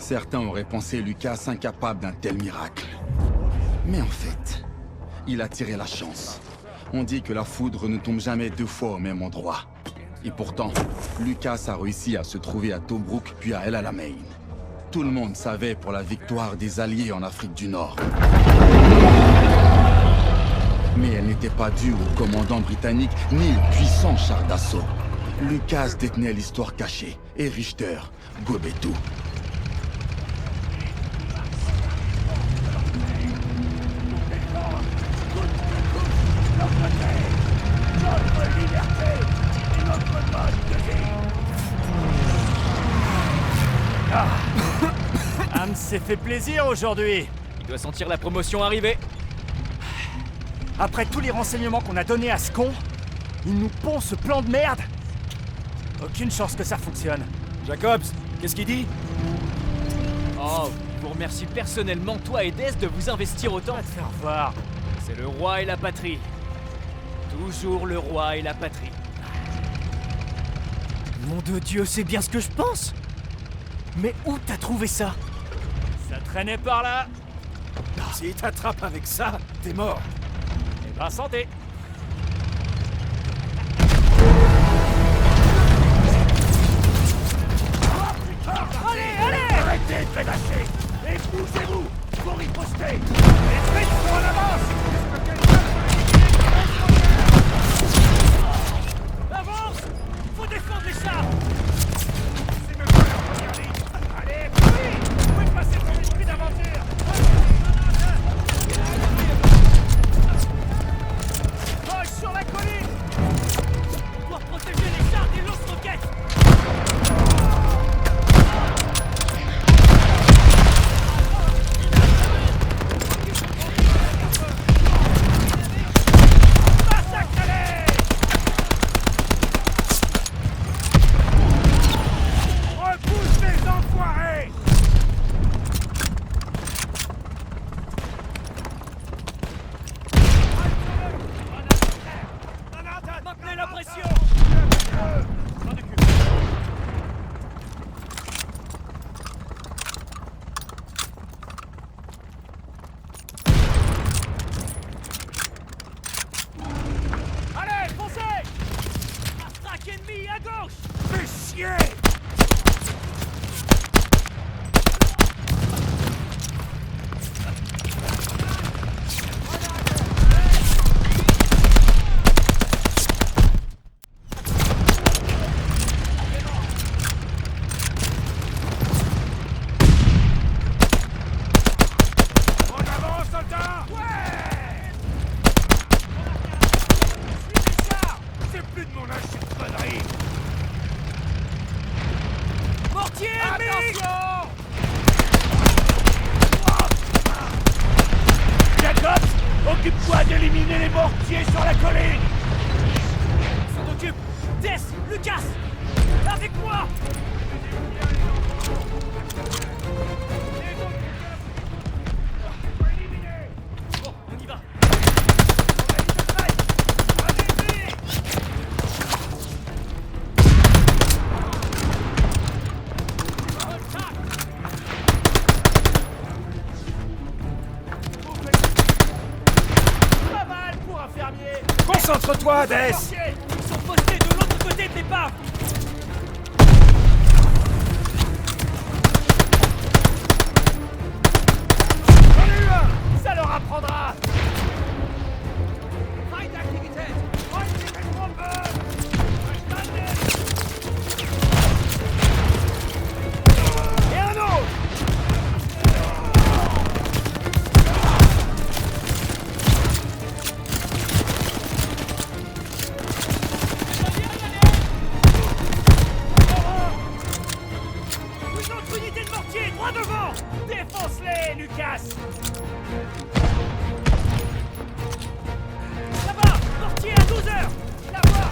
Certains auraient pensé Lucas incapable d'un tel miracle. Mais en fait, il a tiré la chance. On dit que la foudre ne tombe jamais deux fois au même endroit. Et pourtant, Lucas a réussi à se trouver à Tobruk puis à El Alamein. Tout le monde savait pour la victoire des Alliés en Afrique du Nord. Mais elle n'était pas due au commandant britannique ni au puissant char d'assaut. Lucas détenait l'histoire cachée, et Richter gobait tout. Ham s'est fait plaisir aujourd'hui. Il doit sentir la promotion arriver. Après tous les renseignements qu'on a donnés à ce con, il nous pond ce plan de merde. Aucune chance que ça fonctionne. Jacobs, qu'est-ce qu'il dit? Oh, il vous remercie personnellement, toi et Des, de vous investir autant. Va te faire voir. C'est le roi et la patrie. Toujours le roi et la patrie. Nom de Dieu, c'est bien ce que je pense. Mais où t'as trouvé ça? Ça traînait par là. S'il t'attrape avec ça, t'es mort. Eh ben, santé. Allez! Arrêtez de pédacher et bougez-vous pour riposter. Les truites sont en avance. Avance! Faut défendre les chars! C'est me faire la première ligne. Allez, oui, vous pouvez passer ton esprit d'aventure. Roche sur la colline! On doit protéger les chars des lance-roquettes! Massacrez-les! Repousse les enfoirés! Maintenez la pression! Allez, foncez! Un track ennemi à gauche! Fais chier! En avant, soldats! Ouais! C'est plus de mon âge, cette connerie! Mortier ennemi! Attention! Jacobs, occupe-toi d'éliminer les mortiers sur la colline! S'en occupe! Des! Lucas! Avec moi! Bon, on y va! Pas mal pour un fermier! Concentre-toi, Des! Mortier! Ils sont postés de l'autre côté de l'épave! J'en ai eu un! Ça leur apprendra! Et un autre! Une autre unité de mortier, droit devant! Défonce-les, Lucas! Là-bas! Mortier à 12 heures! La voie!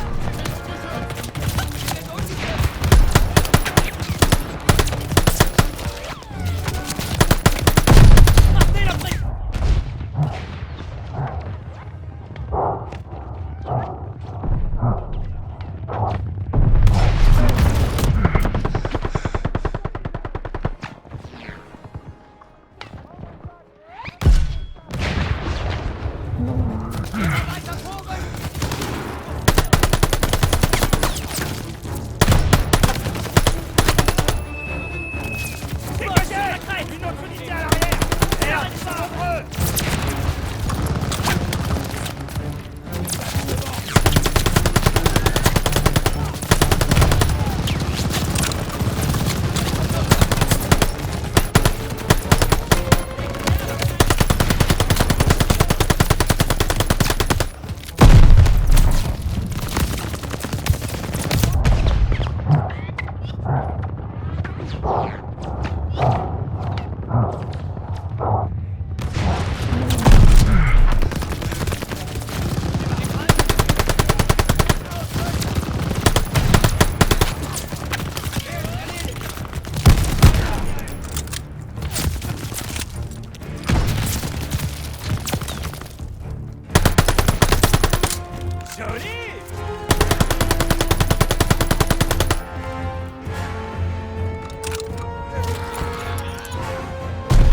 Maintenez la pression!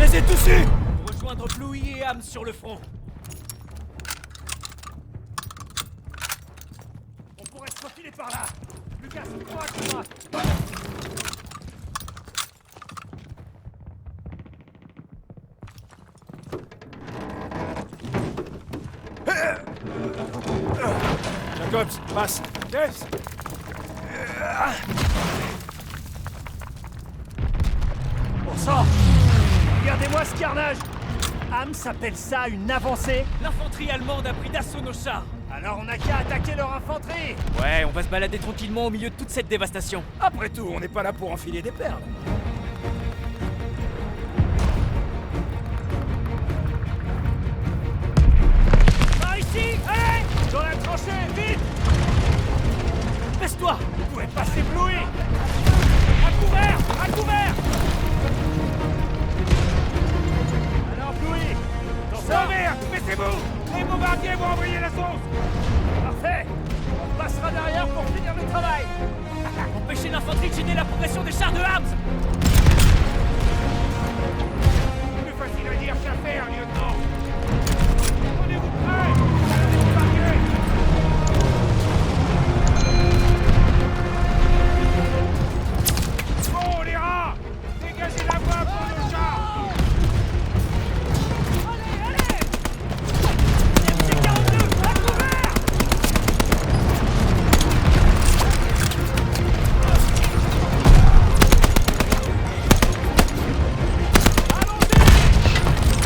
Les ai tous eus! Rejoindre Bluey et Hams sur le front. On pourrait se profiler par là! Lucas, crois à moi! Jacobs, passe! Yes! Bon sang! Regardez-moi ce carnage! Ham s'appelle ça une avancée? L'infanterie allemande a pris d'assaut nos chars. Alors on n'a qu'à attaquer leur infanterie! Ouais, on va se balader tranquillement au milieu de toute cette dévastation. Après tout, on n'est pas là pour enfiler des perles. Par ici! Allez! Dans la tranchée, vite! Baisse-toi! Vous pouvez passer Bluey! À couvert! À couvert! Alors Bluey! Dans ça! Merde, baissez-vous! Les bombardiers vont envoyer la sauce! Parfait! On passera derrière pour finir le travail! Empêchez l'infanterie de gêner la progression des chars de Hams! Plus facile à dire qu'à faire, lieutenant! Prenez-vous prêts! Allez débarquer! Bon, les rats! Dégagez la voie pour nos chars! Allez, allez! MC-42, à couvert!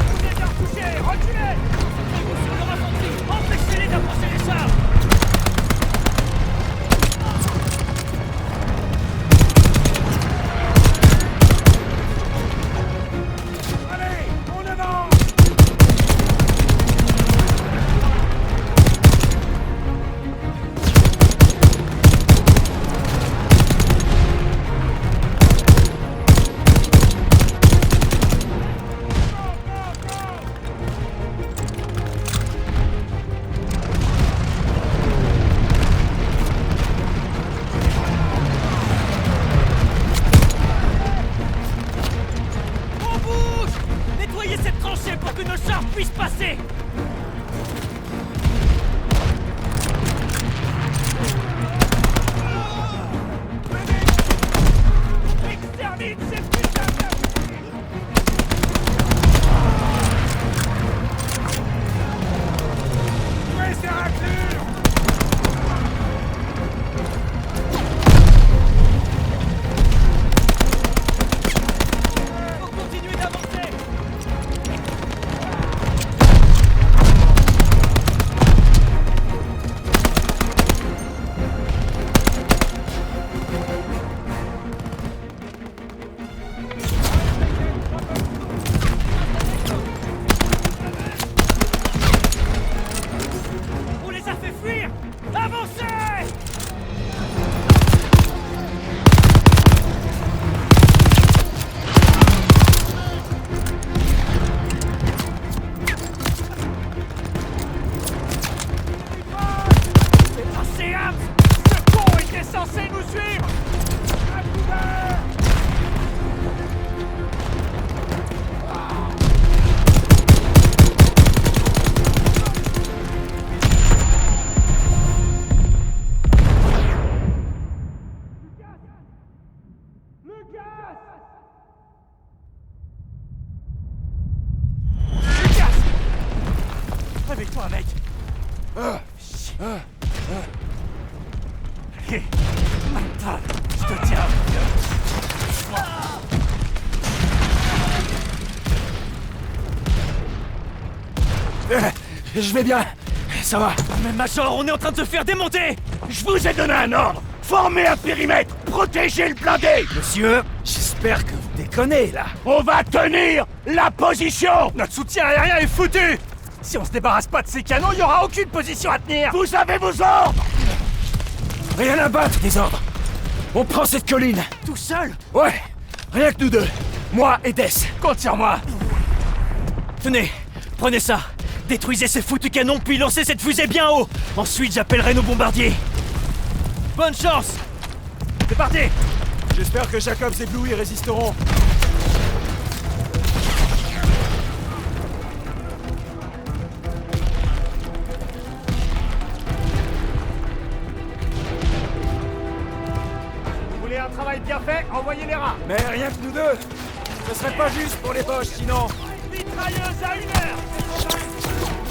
Vous êtes bien touchés, reculez! Tirez-vous sur leur infanterie! Empêchez-les d'approcher les chars! Allez, on avance! On bouge! Nettoyez cette tranchée pour que nos chars puissent passer! Extermine ces putains d'infanterie! Ouais, c'est raclure! Faut continuer d'avancer! On les a fait fuir! Avancez! C'est passé, Hams! Ce con était censé nous suivre! À couvert! Lucas! Avec toi, mec! Allez! Maintenant, je te tiens! Je vais bien! Ça va! Mais Major, on est en train de se faire démonter! Je vous ai donné un ordre! Formez un périmètre! Protégez le blindé! Monsieur, J'espère J'espère que vous déconnez, là. On va tenir la position! Notre soutien aérien est foutu! Si on se débarrasse pas de ces canons, il y aura aucune position à tenir! Vous avez vos ordres! Rien à battre, des ordres! On prend cette colline! Tout seul? Ouais! Rien que nous deux! Moi et Death! Compte sur moi! Tenez, prenez ça. Détruisez ces foutus canons, puis lancez cette fusée bien haut. Ensuite, j'appellerai nos bombardiers. Bonne chance! C'est parti! J'espère que Jacobs et Bluey résisteront. Vous voulez un travail bien fait? Envoyez les rats! Mais rien que nous deux! Ce serait pas juste pour les Boches, sinon... Mitrailleuse à 1 heure!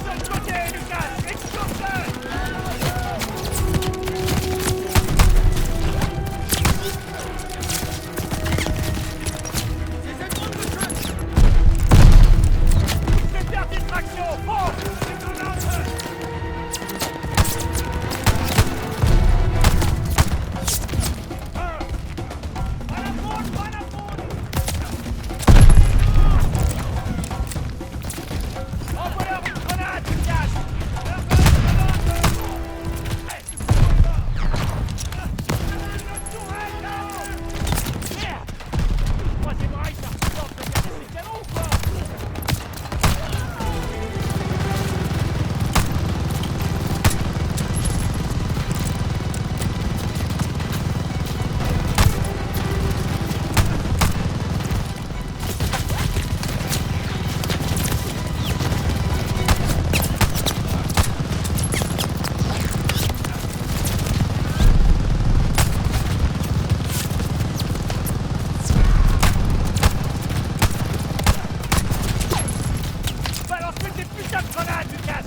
De l'autre côté, Lucas! Explose-le! Fais perdre distraction! Bon! C'est ton ordre! Envoie-leur une grenade, Lucas! Merde! Troisième rail, ça représente le casser ces canons ou quoi? Balance-lui des putains de grenades, Lucas!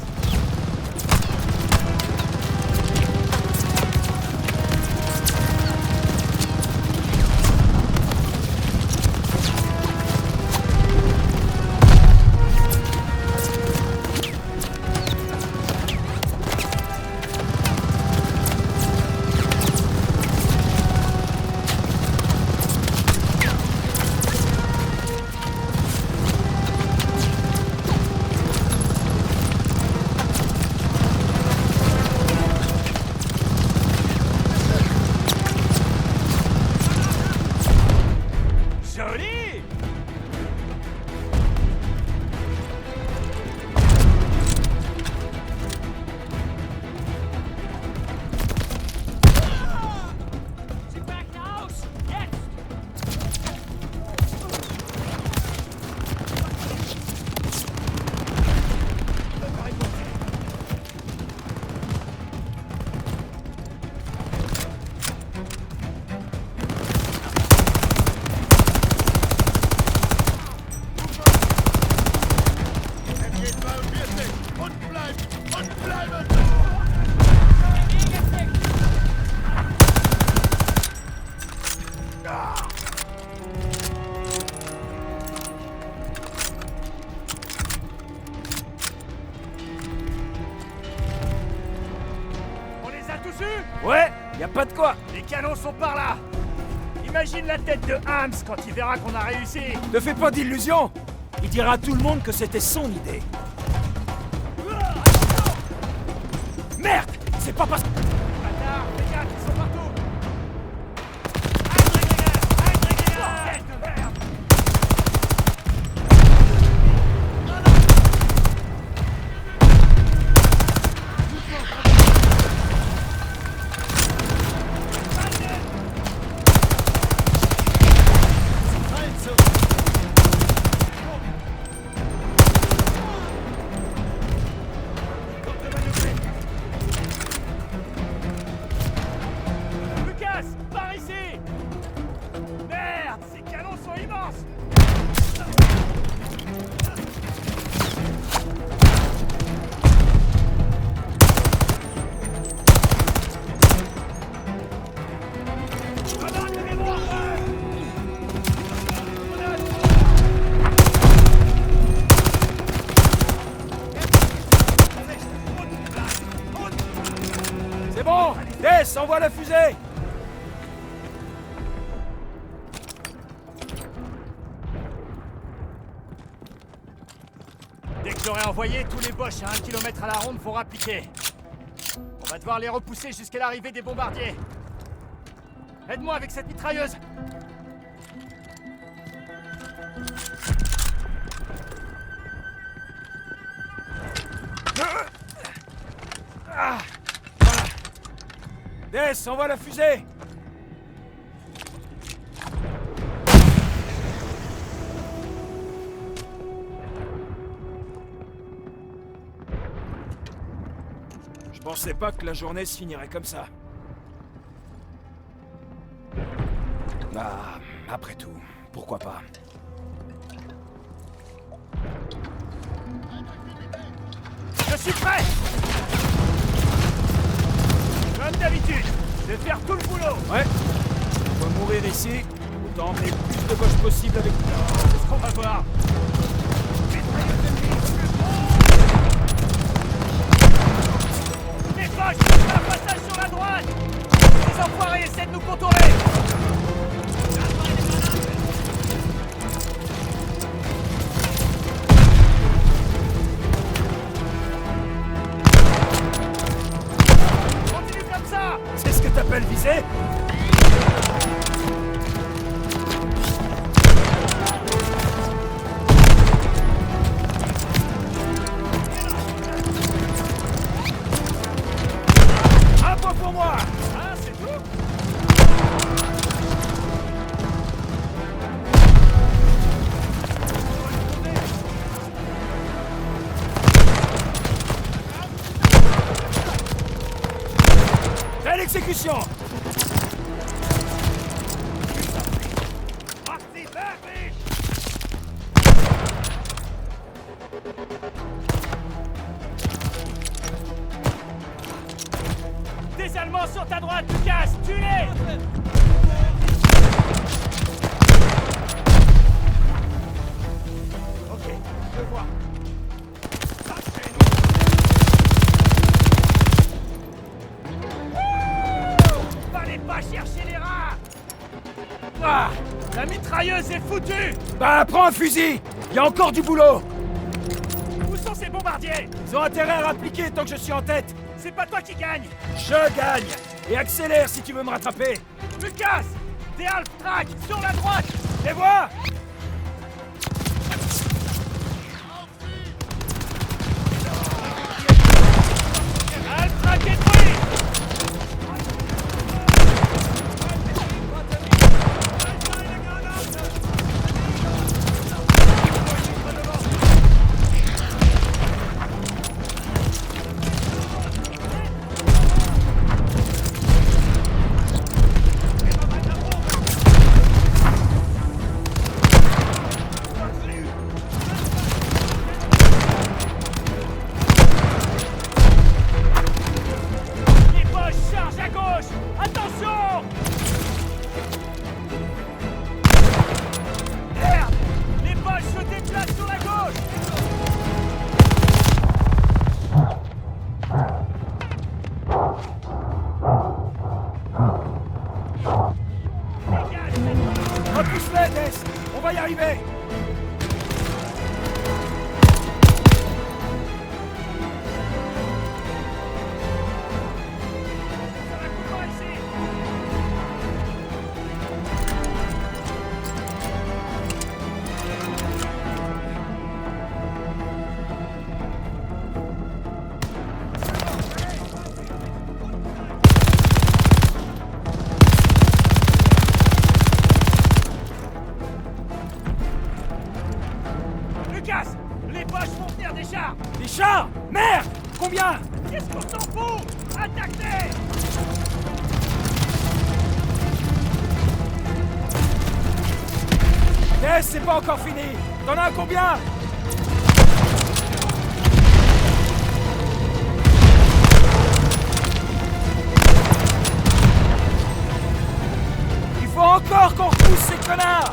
Joli! Back house! Yes! On les a tous eus? Ouais, y a pas de quoi! Les canons sont par là! Imagine la tête de Hams quand il verra qu'on a réussi! Ne fais pas d'illusions! Il dira à tout le monde que c'était son idée. Merde! C'est pas parce que... Bâtard, les gars, ils sont partout! Bordel de merde! Lucas, par ici! Merde, ces canons sont immenses! Grenade de mémoire! C'est bon! Death, envoie la fusée! je l'aurais envoyé, tous les Boches à 1 km à la ronde vont rappliquer. On va devoir les repousser jusqu'à l'arrivée des bombardiers. Aide-moi avec cette mitrailleuse. Ah, voilà. Des, envoie la fusée. Je pensais pas que la journée se finirait comme ça. Bah, après tout, pourquoi pas. Je suis prêt! Comme d'habitude, je vais faire tout le boulot! Ouais. On va mourir ici, autant emmener le plus de Boches possible avec nous. C'est ce qu'on va voir. Les Boches, il y a un passage sur la droite! Les enfoirés essaient de nous contourner! Continue comme ça! C'est ce que t'appelles viser? Un point pour moi! Ah, c'est tout? Belle exécution! Parti, fermé! Des Allemands sur ta droite, Lucas! Tue-les! Ok, je vois. Fallait pas chercher les rats! Ah! La mitrailleuse est foutue! Bah, prends un fusil! Il y a encore du boulot! Où sont ces bombardiers? Ils ont intérêt à rappliquer tant que je suis en tête! C'est pas toi qui gagne! Je gagne! Et accélère si tu veux me rattraper! Lucas! Des half-track sur la droite! Les vois! Half-track détruit! Les Boches chargent à gauche! Attention! Merde! Les Boches se déplacent sur la gauche! Repousse-les, Des! On va y arriver! Ça va couper ici! Lucas! Les Boches vont venir des chars! Des chars? Merde! Combien? Qu'est-ce qu'on s'en fout? Attaquez! Yes, c'est pas encore fini! T'en as combien? Il faut encore qu'on repousse ces connards!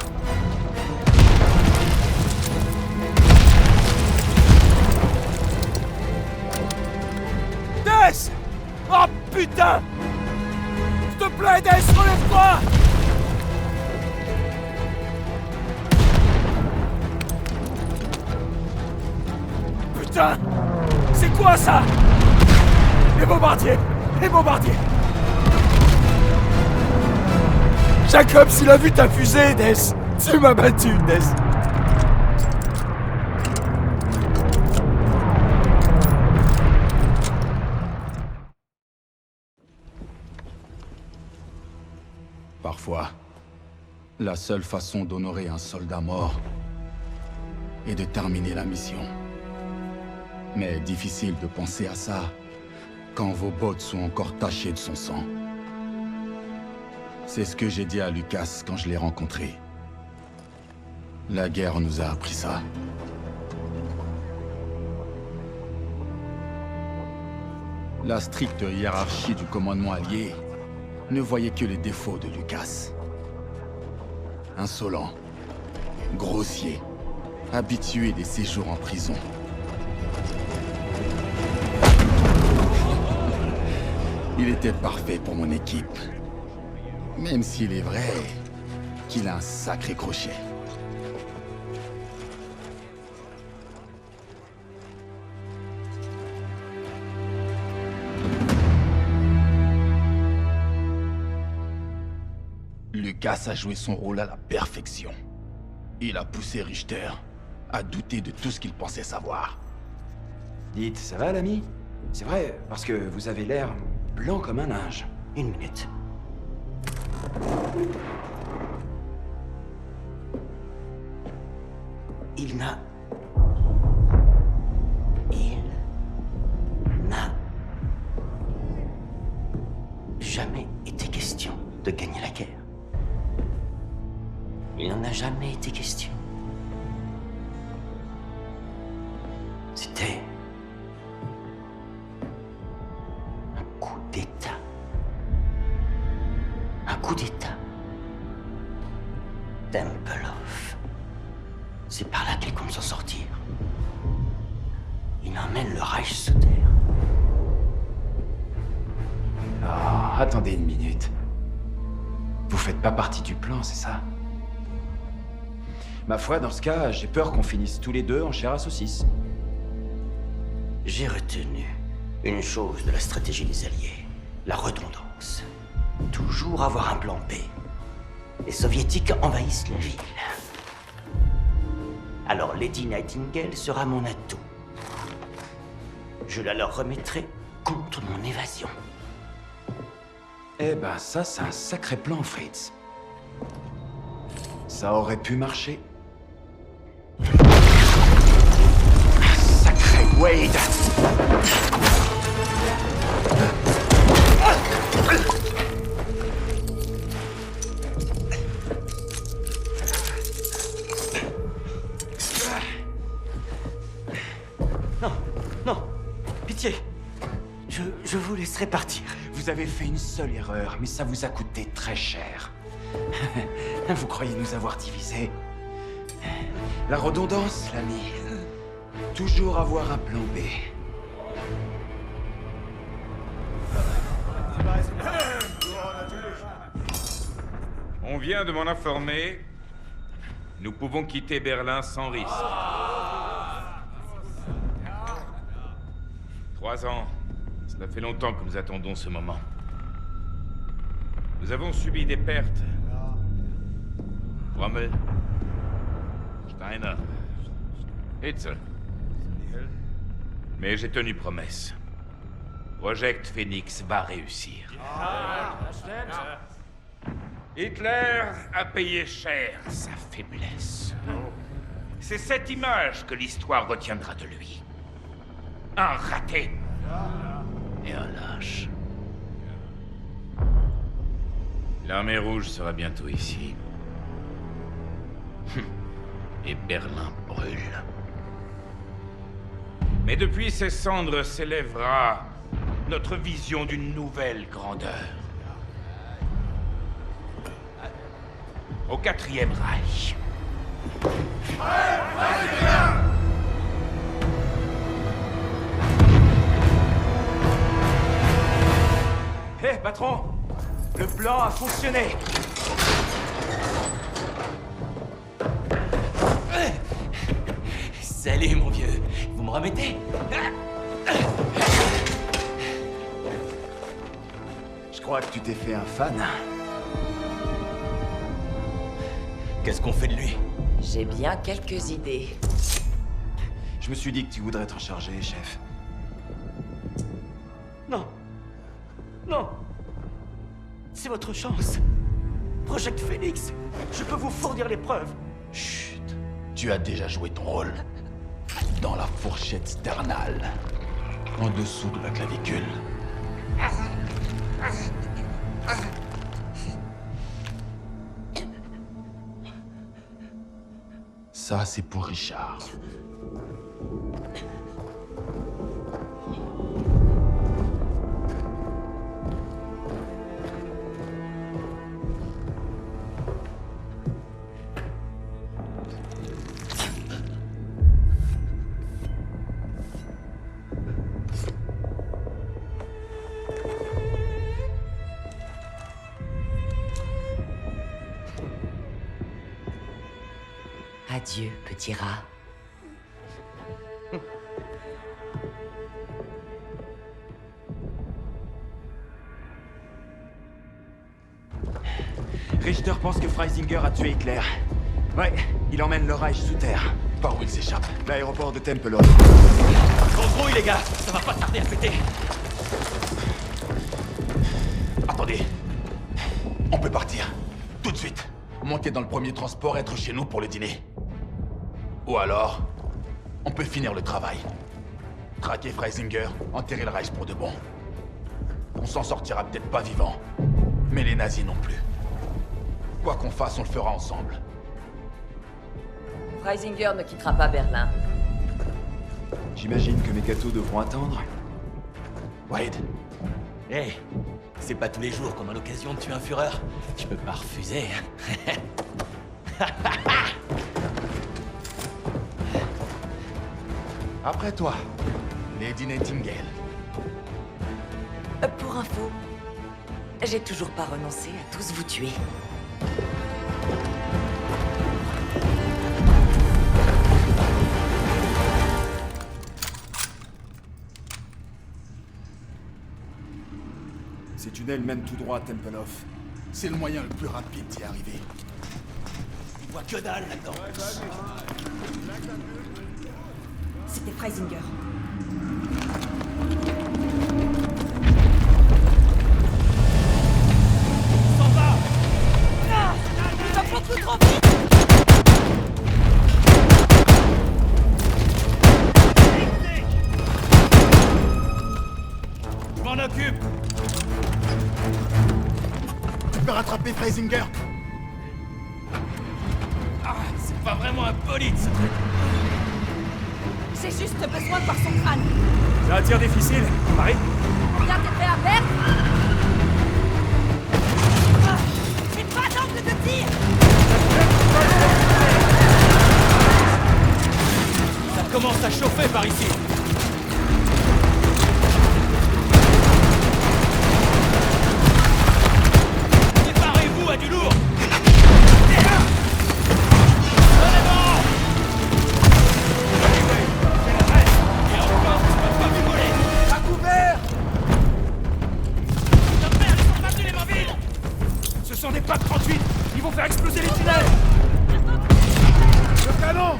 Des! Oh putain! S'il te plaît, Des, relève-toi! Putain! C'est quoi ça? Les bombardiers! Les bombardiers! Jacob, s'il a vu ta fusée, Des! Tu m'as battu, Des! Parfois, la seule façon d'honorer un soldat mort est de terminer la mission. Mais difficile de penser à ça quand vos bottes sont encore tachées de son sang. C'est ce que j'ai dit à Lucas quand je l'ai rencontré. La guerre nous a appris ça. La stricte hiérarchie du commandement allié ne voyait que les défauts de Lucas. Insolent, grossier, habitué des séjours en prison. Il était parfait pour mon équipe. Même s'il est vrai qu'il a un sacré crochet. Lucas a joué son rôle à la perfection. Il a poussé Richter à douter de tout ce qu'il pensait savoir. Dites, ça va l'ami? C'est vrai, parce que vous avez l'air blanc comme un linge. Une minute. Il n'a jamais été question de gagner la guerre. Il n'en a jamais été question. C'était un coup d'État. Un coup d'État. Tempelhof. C'est par là qu'il compte s'en sortir. Il emmène le Reich sous terre. Oh, attendez une minute. Vous faites pas partie du plan, c'est ça? Ma foi, dans ce cas, j'ai peur qu'on finisse tous les deux en chair à saucisse. J'ai retenu une chose de la stratégie des Alliés. La redondance. Toujours avoir un plan B. Les Soviétiques envahissent la ville. Alors Lady Nightingale sera mon atout. Je la leur remettrai contre mon évasion. Eh ben ça, c'est un sacré plan, Fritz. Ça aurait pu marcher. Sacré Wade! Non, non, pitié. Je vous laisserai partir. Vous avez fait une seule erreur, mais ça vous a coûté très cher. Vous croyez nous avoir divisés? La redondance, l'ami. Toujours avoir un plan B. On vient de m'en informer. Nous pouvons quitter Berlin sans risque. 3 ans. Cela fait longtemps que nous attendons ce moment. Nous avons subi des pertes. Rommel, Steiner, Hitzel. Mais j'ai tenu promesse. Project Phoenix va réussir. Hitler a payé cher sa faiblesse. C'est cette image que l'histoire retiendra de lui. Un raté. Et un lâche. L'armée rouge sera bientôt ici. Et Berlin brûle. Mais depuis ces cendres s'élèvera notre vision d'une nouvelle grandeur. Au 4e Reich. Hé, patron! Le plan a fonctionné! Salut, mon vieux. Vous me remettez? Je crois que tu t'es fait un fan. Qu'est-ce qu'on fait de lui? J'ai bien quelques idées. Je me suis dit que tu voudrais t'en charger, chef. Non. Non. C'est votre chance. Project Phoenix. Je peux vous fournir les preuves. Chut. Tu as déjà joué ton rôle. Dans la fourchette sternale. En dessous de la clavicule. Ça, c'est pour Richard. Adieu, petit rat. Richter pense que Freisinger a tué Hitler. Ouais, il emmène le Reich sous terre. Par où il s'échappe? L'aéroport de Tempelhof. Grosse grouille, les gars. Ça va pas tarder à péter. Attendez. On peut partir. Tout de suite. Monter dans le premier transport, être chez nous pour le dîner. Ou alors, on peut finir le travail. Traquer Freisinger, enterrer le Reich pour de bon. On s'en sortira peut-être pas vivant. Mais les nazis non plus. Quoi qu'on fasse, on le fera ensemble. Freisinger ne quittera pas Berlin. J'imagine que mes gâteaux devront attendre. Wade, Hé, c'est pas tous les jours qu'on a l'occasion de tuer un Führer. Je peux pas refuser. après toi, Lady Nightingale. Pour info, j'ai toujours pas renoncé à tous vous tuer. Ces tunnels mènent tout droit à Tempelhof. C'est le moyen le plus rapide d'y arriver. On voit que dalle là-dedans. C'était Freisinger. S'en va. Il va beaucoup trop vite. Je m'en occupe. Tu peux rattraper Freisinger? Ah, c'est pas vraiment un bolide, ce truc. J'ai juste besoin de voir son crâne. C'est un tir difficile, Marie. Combien t'es prêt à perdre? J'ai pas d'angle de tir. Ça commence à chauffer par ici. Préparez-vous à du lourd. Ce sont des packs 38. Ils vont faire exploser les tunnels. Le canon.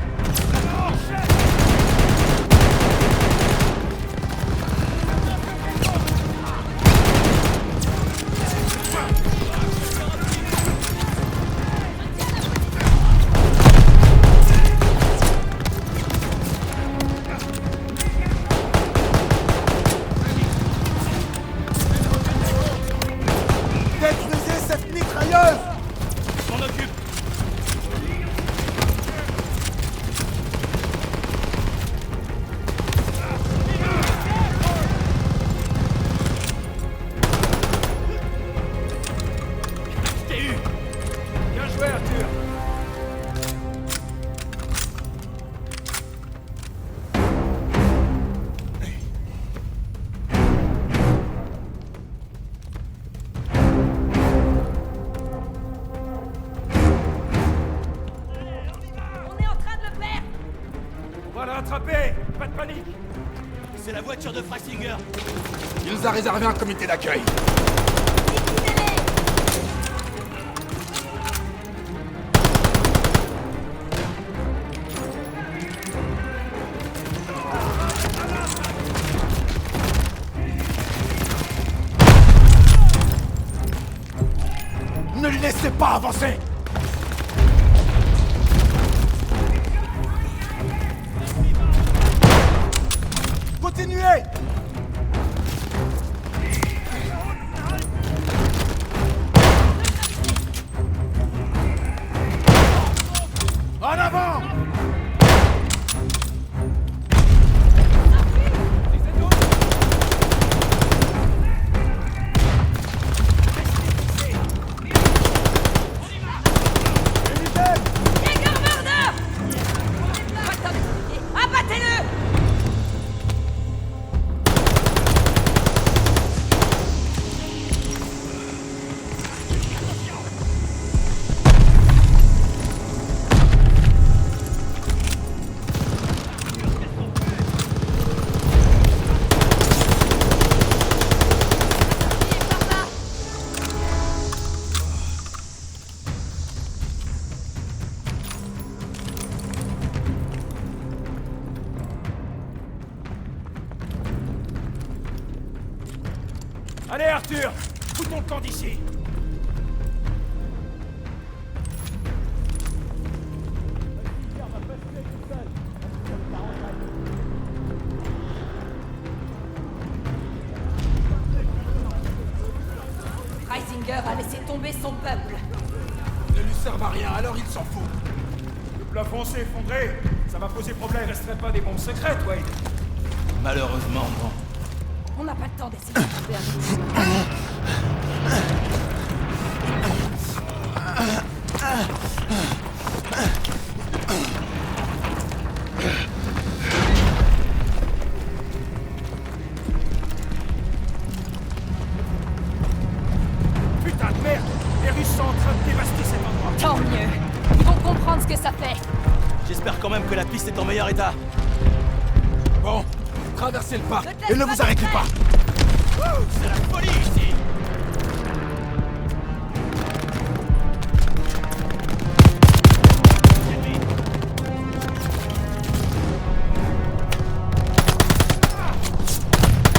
Détruisez cette mitrailleuse! Je m'en occupe. Je t'ai eu. Bien joué, Arthur. On est en train de le perdre. On va le rattraper. pas de panique. C'est la voiture de Freisinger. Il nous a réservé un comité d'accueil. Ne le laissez pas avancer! Continuez! En avant! Jägermörder! Abattez-le! Allez Arthur, foutons le camp d'ici. Freisinger a laissé tomber son peuple. Ne lui servent à rien, alors il s'en fout. Le plafond s'est effondré. Ça va poser problème. Il resterait pas des bombes secrètes, Wade. Malheureusement, non. On n'a pas le temps d'essayer de trouver un outil. Putain de merde! Les Russes sont en train de dévaster cet endroit. Tant mieux. Ils vont comprendre ce que ça fait. J'espère quand même que la piste est en meilleur état. Bon, traversez le parc Ne te laisse et ne pas vous arrêtez pas. C'est la folie ici.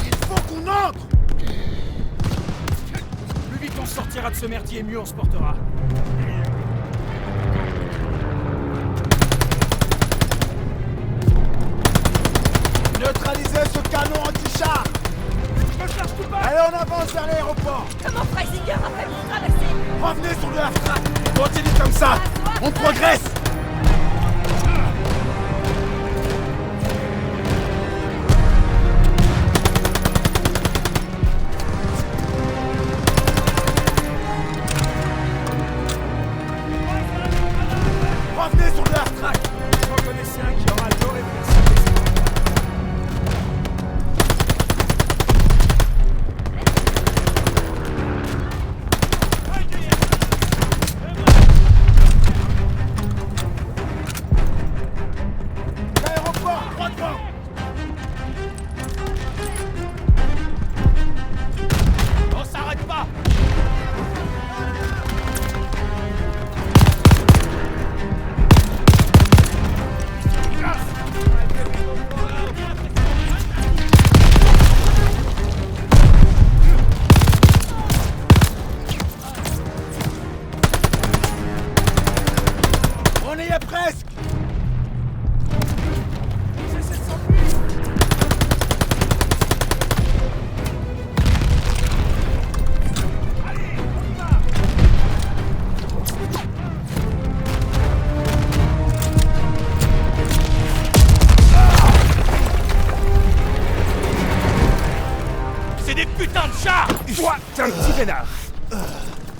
Il faut qu'on entre! Plus vite on sortira de ce merdier, mieux on se portera. Neutralisez ce canon anti-char! Allez, on avance vers l'aéroport! Comment Freisinger a fait pour traverser? Revenez sur le half-track! Continue comme ça! On progresse! Revenez sur le half-track! J'en connaissais un qui aura adoré vous laisser. L'aéroport, droit devant! On s'arrête pas. On y est presque! C'est des putains de chars. Toi, t'es un petit vénard!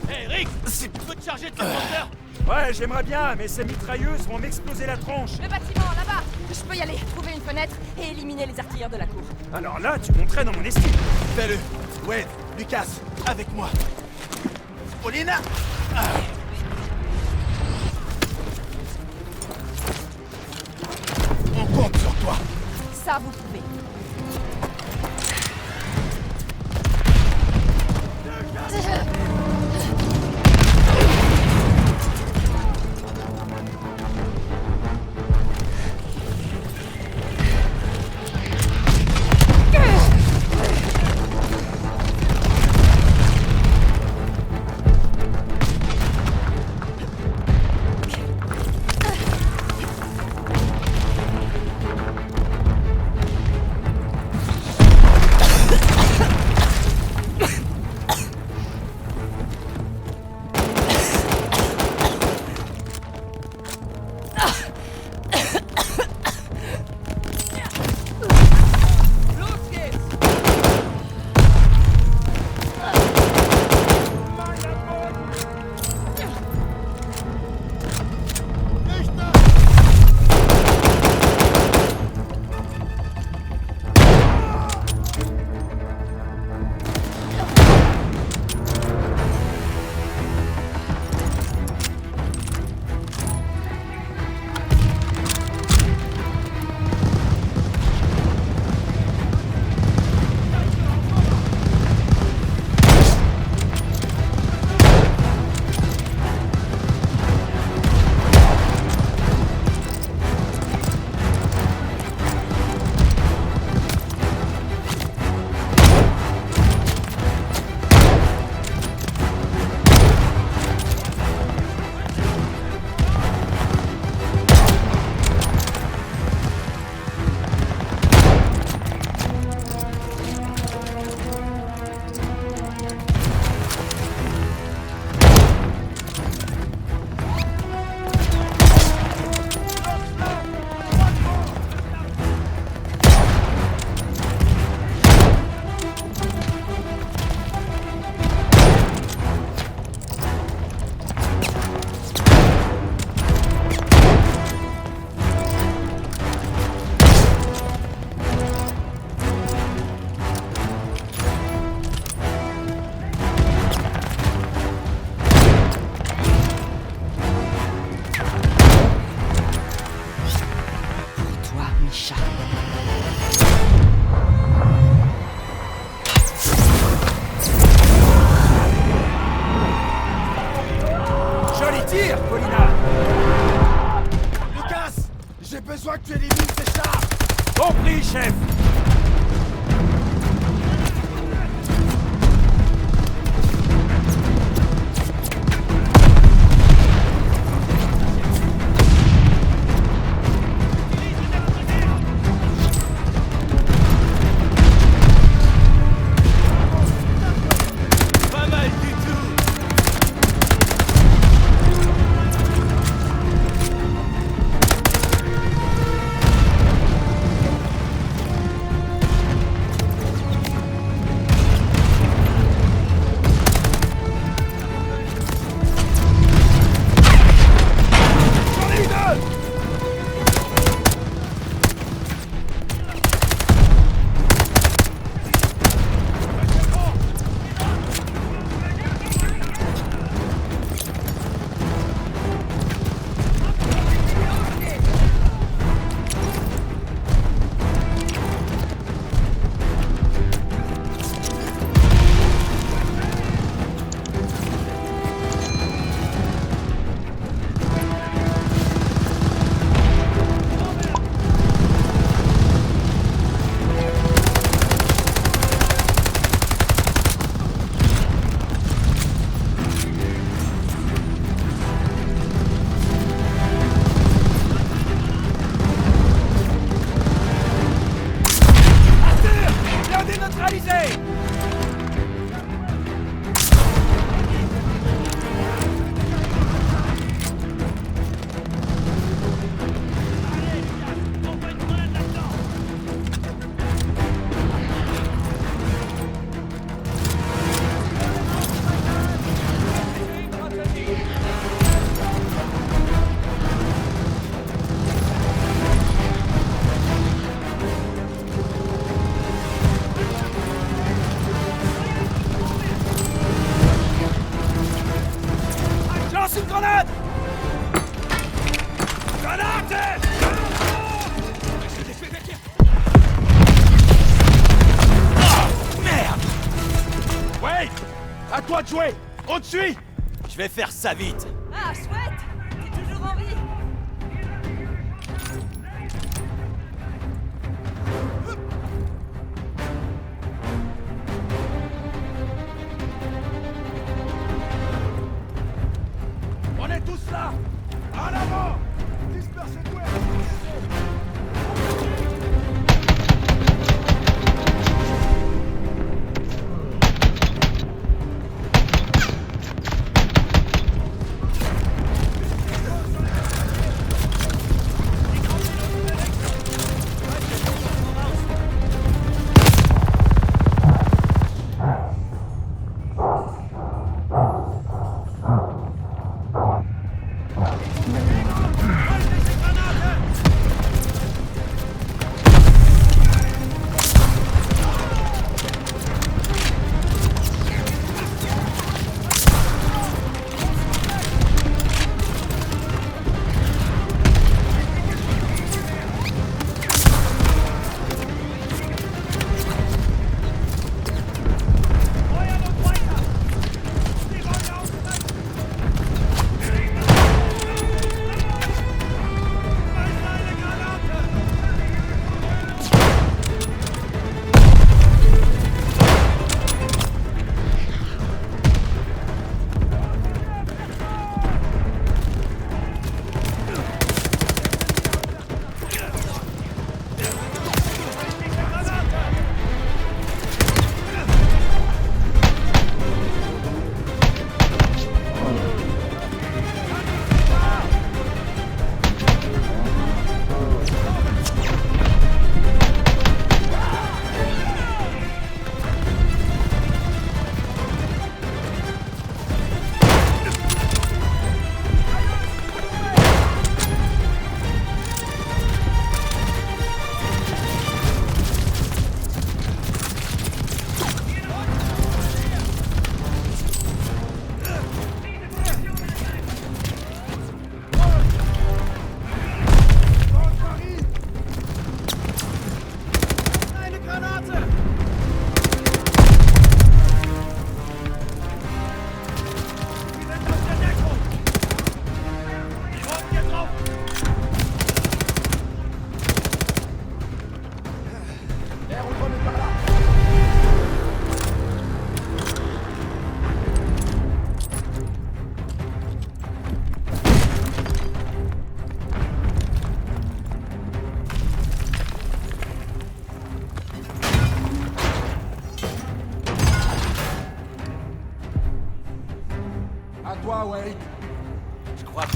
Hé, Rick, tu peux te charger de ce porteur? Ouais, j'aimerais bien, mais ces mitrailleuses vont m'exploser la tronche. Le bâtiment, là-bas. Je peux y aller, trouver une fenêtre et éliminer les artilleurs de la cour. Alors là, tu monterais dans mon estime. Fais-le. Wade, Lucas, avec moi. Paulina. On compte sur toi. Ça tu élimines ces chars. Compris, chef. Pas mal du tout. J'en ai eu deux. Bien déneutralisé. Je lance une grenade. Grenade. Merde. Wait. À toi de jouer. On te suit. Je vais faire ça vite. Ah, chouette. T'es toujours en vie. On est tous là. En avant. Dispersez-vous.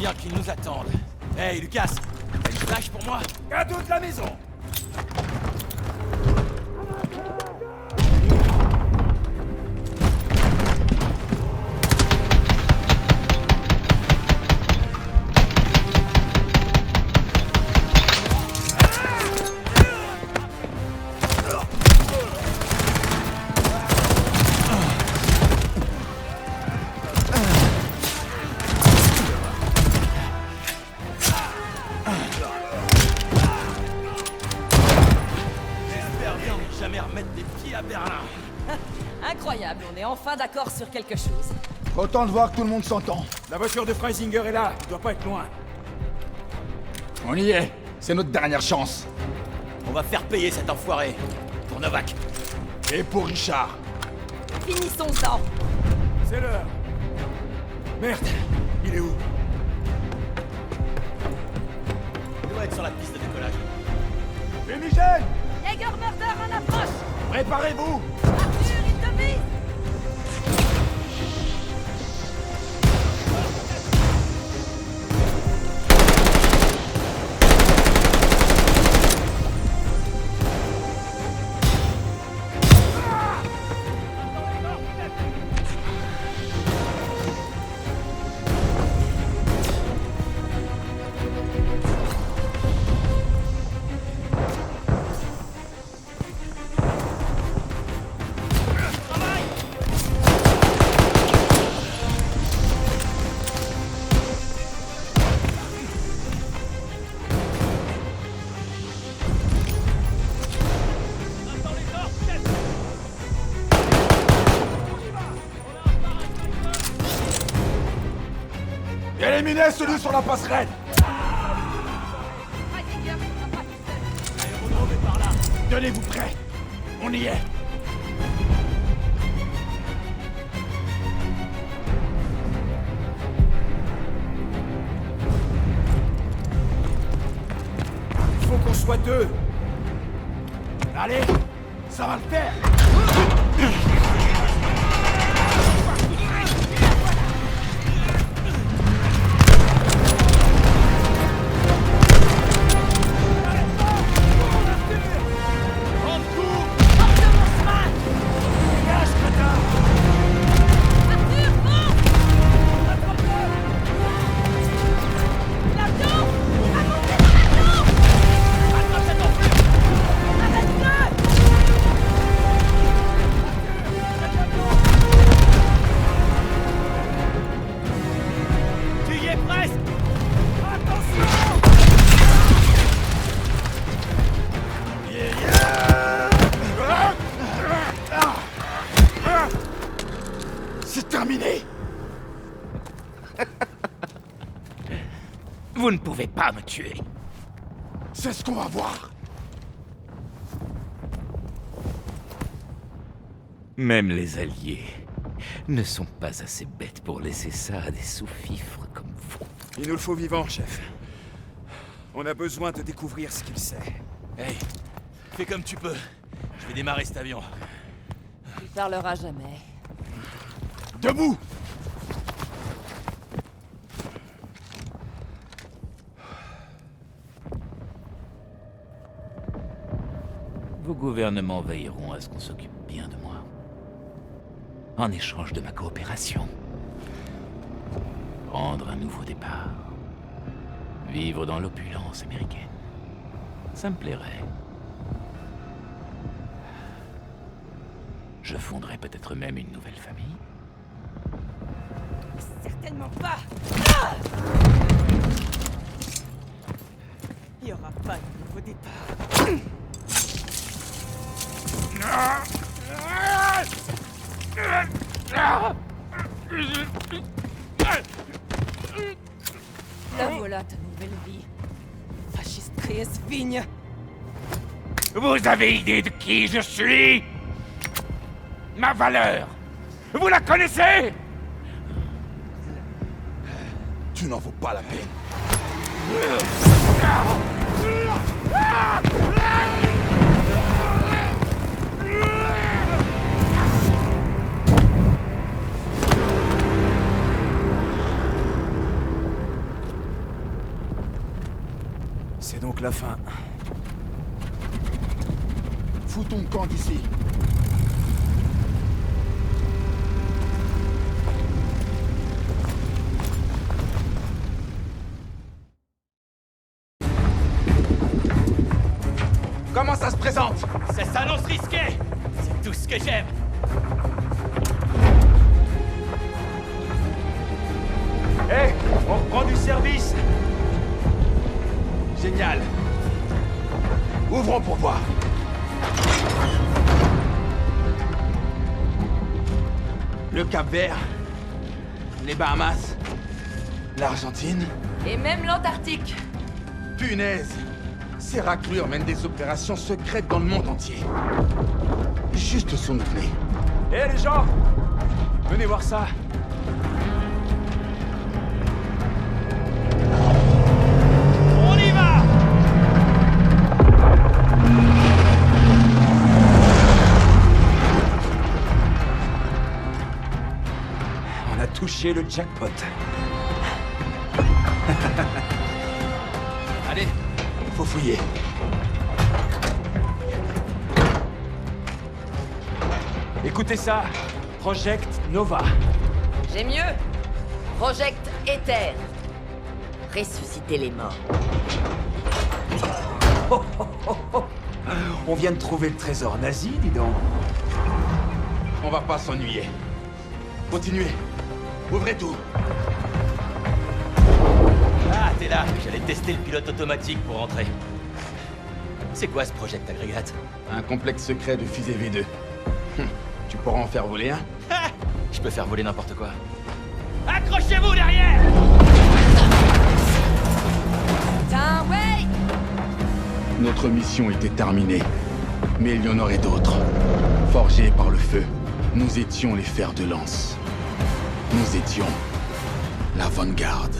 bien qu'ils nous attendent. Hey, Lucas, t'as une flash pour moi? Cadeau de la maison. Jamais remettre les pieds à Berlin. Incroyable, on est enfin d'accord sur quelque chose. Autant de voir que tout le monde s'entend. La voiture de Freisinger est là, il doit pas être loin. On y est. C'est notre dernière chance. On va faire payer cet enfoiré. Pour Novak. Et pour Richard. Finissons-en. C'est l'heure. Merde, il est où? Il doit être sur la piste de décollage. Fumigène! Jäger Murder en approche. Préparez-vous! Arthur, il te vise. Éliminez celui sur la passerelle! Freisinger ne sera pas tout seul. L'aérodrome est par là. Tenez-vous prêts! On y est! Il faut qu'on soit deux. Allez! Ça va le faire! Tu y es presque. C'est terminé! Vous ne pouvez pas me tuer. C'est ce qu'on va voir! Même les alliés ne sont pas assez bêtes pour laisser ça à des sous-fifres comme vous. Il nous le faut vivant, chef. On a besoin de découvrir ce qu'il sait. Hey, fais comme tu peux. Je vais démarrer cet avion. Il parlera jamais. Debout! Vos gouvernements veilleront à ce qu'on s'occupe bien de moi. En échange de ma coopération. Prendre un nouveau départ. Vivre dans l'opulence américaine. Ça me plairait. Je fonderais peut-être même une nouvelle famille. Certainement pas. Il n'y aura pas de nouveau départ. La voilà ta nouvelle vie. Fasciste vigne. Vous avez idée de qui je suis? Ma valeur? Vous la connaissez? Tu n'en vaux pas la peine. C'est donc la fin. Fous ton camp d'ici. Comment ça se présente? Ça s'annonce risqué. C'est tout ce que j'aime. Hé, on reprend du service. Génial. Ouvrons pour voir. Le Cap-Vert, les Bahamas, l'Argentine. Et même l'Antarctique. Punaise! Ces raclures mènent des opérations secrètes dans le monde entier. Juste sous notre nez. Hé les gens, venez voir ça. On y va! On a touché le jackpot. Allez, faut fouiller. Écoutez ça, Project Nova. J'ai mieux. Project Ether. Ressusciter les morts. On vient de trouver le trésor nazi, dis donc. On va pas s'ennuyer. Continuez. Ouvrez tout. Ah, t'es là. J'allais tester le pilote automatique pour rentrer. C'est quoi ce Project Aggregate? Un complexe secret de fusée V2. Tu pourras en faire voler un? Ha! Je peux faire voler n'importe quoi. Accrochez-vous derrière! Putain, ouais! Notre mission était terminée. Mais il y en aurait d'autres. Forgés par le feu, nous étions les fers de lance. Nous étions l'avant-garde.